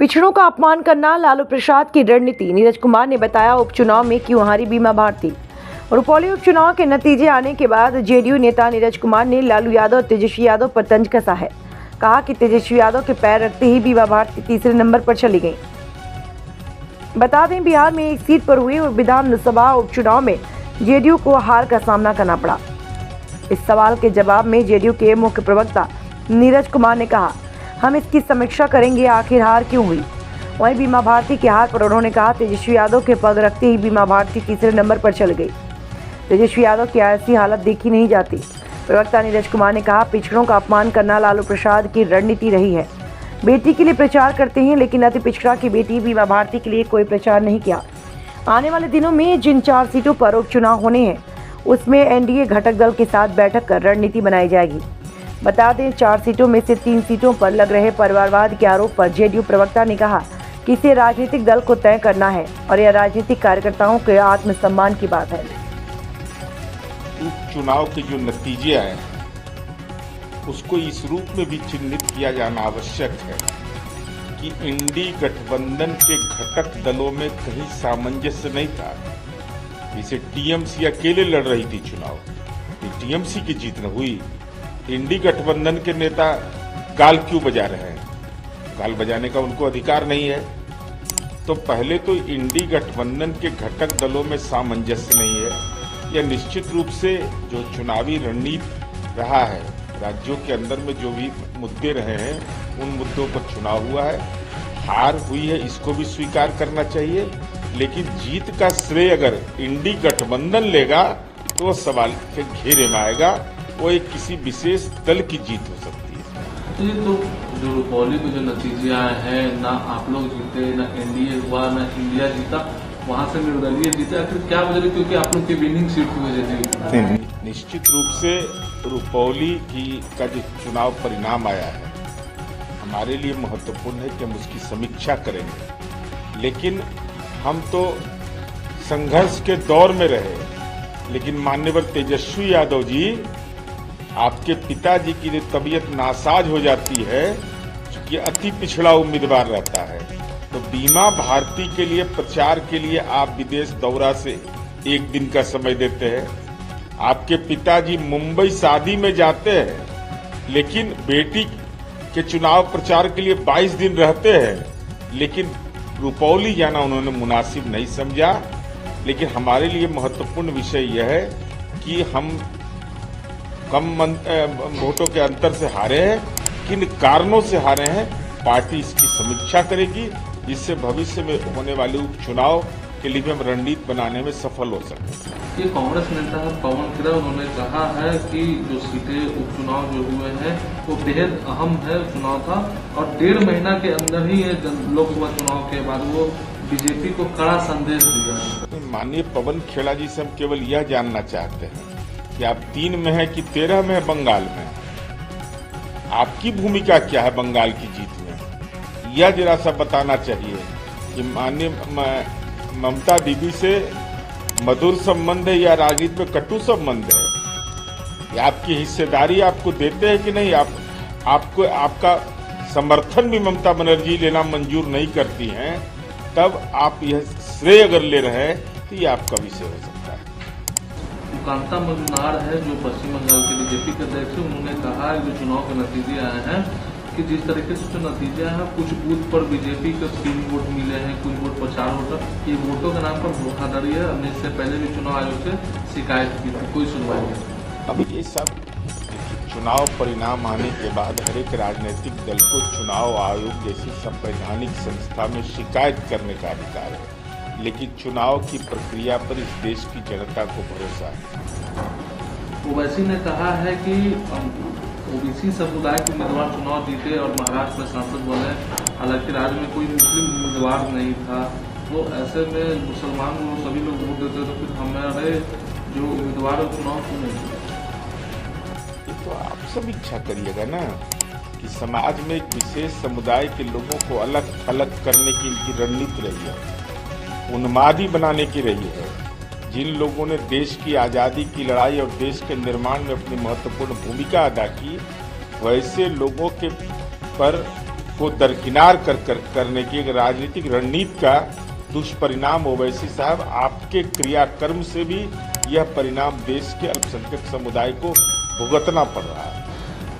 पिछड़ों का अपमान करना लालू प्रसाद की रणनीति। नीरज कुमार ने बताया उपचुनाव में क्यों हारी बीमा भारती। रुपौली उपचुनाव के नतीजे आने के बाद जेडीयू नेता नीरज कुमार ने लालू यादव और तेजस्वी यादव पर तंज कसा है। कहा कि तेजस्वी यादव के पैर रखते ही बीमा भारती तीसरे नंबर पर चली गई। बता दें, बिहार में एक सीट पर हुए विधानसभा उपचुनाव में जेडीयू को हार का सामना करना पड़ा। इस सवाल के जवाब में जेडीयू के मुख्य प्रवक्ता नीरज कुमार ने कहा, हम इसकी समीक्षा करेंगे, आखिर हार क्यों हुई। वहीं बीमा भारती के हार पर उन्होंने कहा, तेजस्वी यादव के पग रखते ही बीमा भारती तीसरे नंबर पर चल गई। तेजस्वी यादव की ऐसी हालत देखी नहीं जाती। प्रवक्ता नीरज कुमार ने कहा, पिछड़ों का अपमान करना लालू प्रसाद की रणनीति रही है। बेटी के लिए प्रचार करते हैं, लेकिन अति पिछड़ा की बेटी बीमा भारती के लिए कोई प्रचार नहीं किया। आने वाले दिनों में जिन 4 सीटों पर उपचुनाव होने हैं, उसमें एनडीए घटक दल के साथ बैठक कर रणनीति बनाई जाएगी। बता दें, 4 सीटों में से 3 सीटों पर लग रहे परिवारवाद के आरोप पर जेडीयू प्रवक्ता ने कहा कि इसे राजनीतिक दल को तय करना है और यह राजनीतिक कार्यकर्ताओं के आत्मसम्मान की बात है। उपचुनाव के जो नतीजे आए हैं उसको इस रूप में भी चिन्हित किया जाना आवश्यक है कि इंडी गठबंधन के घटक दलों में कहीं सामंजस्य नहीं था। जैसे टीएमसी अकेले लड़ रही थी चुनाव, टीएमसी की जीत न हुई। इंडी गठबंधन के नेता गाल क्यों बजा रहे हैं? गाल बजाने का उनको अधिकार नहीं है। तो पहले तो इंडी गठबंधन के घटक दलों में सामंजस्य नहीं है। यह निश्चित रूप से जो चुनावी रणनीति रहा है, राज्यों के अंदर में जो भी मुद्दे रहे हैं उन मुद्दों पर चुनाव हुआ है। हार हुई है, इसको भी स्वीकार करना चाहिए, लेकिन जीत का श्रेय अगर इंडी गठबंधन लेगा तो वह सवाल के घेरे में आएगा। वो एक किसी विशेष दल की जीत हो सकती है। तो ये तो जो रुपौली के जो नतीजे आए हैं, ना आप लोग जीते, ना एनडीए हुआ, ना इंडिया जीता, वहाँ से निर्दलीय जीते, आखिर क्या वजह? क्योंकि आप लोग की विनिंग सीट की वजह से। निश्चित रूप से रुपौली का जो चुनाव परिणाम आया है हमारे लिए महत्वपूर्ण है कि हम उसकी समीक्षा करेंगे। लेकिन हम तो संघर्ष के दौर में रहे, लेकिन माननीय तेजस्वी यादव जी, आपके पिताजी की तबीयत नासाज हो जाती है क्योंकि अति पिछड़ा उम्मीदवार रहता है, तो बीमा भारती के लिए प्रचार के लिए आप विदेश दौरा से 1 दिन का समय देते हैं। आपके पिताजी मुंबई शादी में जाते हैं, लेकिन बेटी के चुनाव प्रचार के लिए 22 दिन रहते हैं, लेकिन रुपौली जाना उन्होंने मुनासिब नहीं समझा। लेकिन हमारे लिए महत्वपूर्ण विषय यह है कि हम कम वोटों के अंतर से हारे हैं, किन कारणों से हारे हैं, पार्टी इसकी समीक्षा करेगी, जिससे भविष्य में होने वाले उपचुनाव के लिए भी हम रणनीति बनाने में सफल हो सकते हैं। ये कांग्रेस नेता पवन खेड़ा, उन्होंने कहा है कि जो सीटें उपचुनाव जो हुए हैं वो बेहद अहम है चुनाव था, और 1.5 महीना के अंदर ही लोकसभा चुनाव के बाद वो बीजेपी को कड़ा संदेश दिया। माननीय पवन खेड़ा जी से हम केवल यह जानना चाहते हैं कि आप 3 में है कि 13 में है बंगाल में, आपकी भूमिका क्या है बंगाल की जीत में, यह जरा सा बताना चाहिए कि माननीय ममता दीदी से मधुर संबंध है या राजनीति में कटु संबंध है, या आपकी हिस्सेदारी आपको देते हैं कि नहीं, आपको आपका समर्थन भी ममता बनर्जी लेना मंजूर नहीं करती हैं, तब आप यह श्रेय अगर ले रहे हैं तो ये आपका विषय हो सकता है। कांता मजुमदार है जो पश्चिम बंगाल के बीजेपी के अध्यक्ष, उन्होंने कहा जो चुनाव के नतीजे आए हैं कि जिस तरीके से जो नतीजे हैं, कुछ बूथ पर बीजेपी को 3 वोट मिले हैं, कुछ वोट पर 4 वोट, ये वोटों के नाम पर धोखाधड़ी है। हमने इससे पहले भी चुनाव आयोग से शिकायत की थी, कोई सुनवाई नहीं। अब ये सब चुनाव परिणाम आने के बाद हर एक राजनीतिक दल को चुनाव आयोग जैसी संवैधानिक संस्था में शिकायत करने का अधिकार है, लेकिन चुनाव की प्रक्रिया पर इस देश की जनता को भरोसा है। ओवैसी ने कहा है कि ओबीसी समुदाय के उम्मीदवार चुनाव जीते और महाराष्ट्र में सांसद बने, हालांकि राज्य में कोई मुस्लिम उम्मीदवार नहीं था, तो ऐसे में मुसलमान लोग सभी लोग वोट देते, तो फिर हमारे जो उम्मीदवार चुनाव क्यों नहीं जीते? ये तो आप समीक्षा करिएगा ना कि समाज में एक विशेष समुदाय के लोगों को अलग थलग करने की इनकी रणनीति रही है, उन्मादी बनाने की रही है। जिन लोगों ने देश की आज़ादी की लड़ाई और देश के निर्माण में अपनी महत्वपूर्ण भूमिका अदा की, वैसे लोगों के पर को दरकिनार करने की एक राजनीतिक रणनीति का दुष्परिणाम ओवैसी साहब आपके क्रियाकर्म से भी यह परिणाम देश के अल्पसंख्यक समुदाय को भुगतना पड़ रहा है।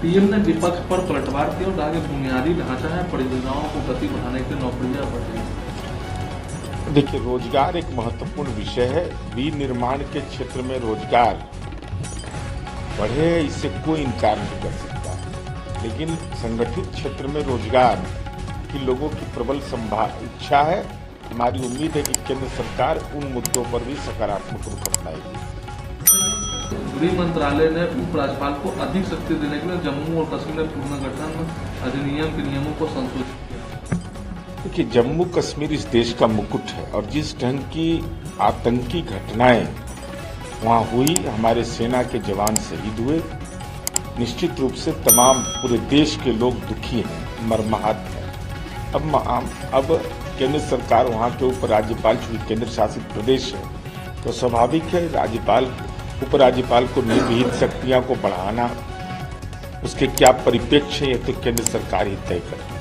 पीएम ने विपक्ष पर पलटवार किया और कहा कि बुनियादी ढांचा है, परियोजनाओं को गति बढ़ाने के लिए नौकरियां बढ़ेंगी। देखिए, रोजगार एक महत्वपूर्ण विषय है। विनिर्माण के क्षेत्र में रोजगार बढ़े, इससे कोई इनकार नहीं कर सकता, लेकिन संगठित क्षेत्र में रोजगार की लोगों की प्रबल इच्छा है। हमारी उम्मीद है कि केंद्र सरकार उन मुद्दों पर भी सकारात्मक रुख अपनाएगी। गृह मंत्रालय ने उपराज्यपाल को अधिक शक्ति देने के लिए जम्मू और कश्मीर पुनर्गठन अधिनियम के नियमों को संशोधित किया। देखिए, जम्मू कश्मीर इस देश का मुकुट है और जिस ढंग की आतंकी घटनाएं वहां हुई, हमारे सेना के जवान शहीद हुए, निश्चित रूप से तमाम पूरे देश के लोग दुखी हैं, मर्माहत हैं। अब केंद्र सरकार वहां के उपराज्यपाल, चूंकि केंद्र शासित प्रदेश है तो स्वाभाविक है उपराज्यपाल को निहित शक्तियों को बढ़ाना, उसके क्या परिप्रेक्ष्य है, ये तो केंद्र सरकार ही तय करे।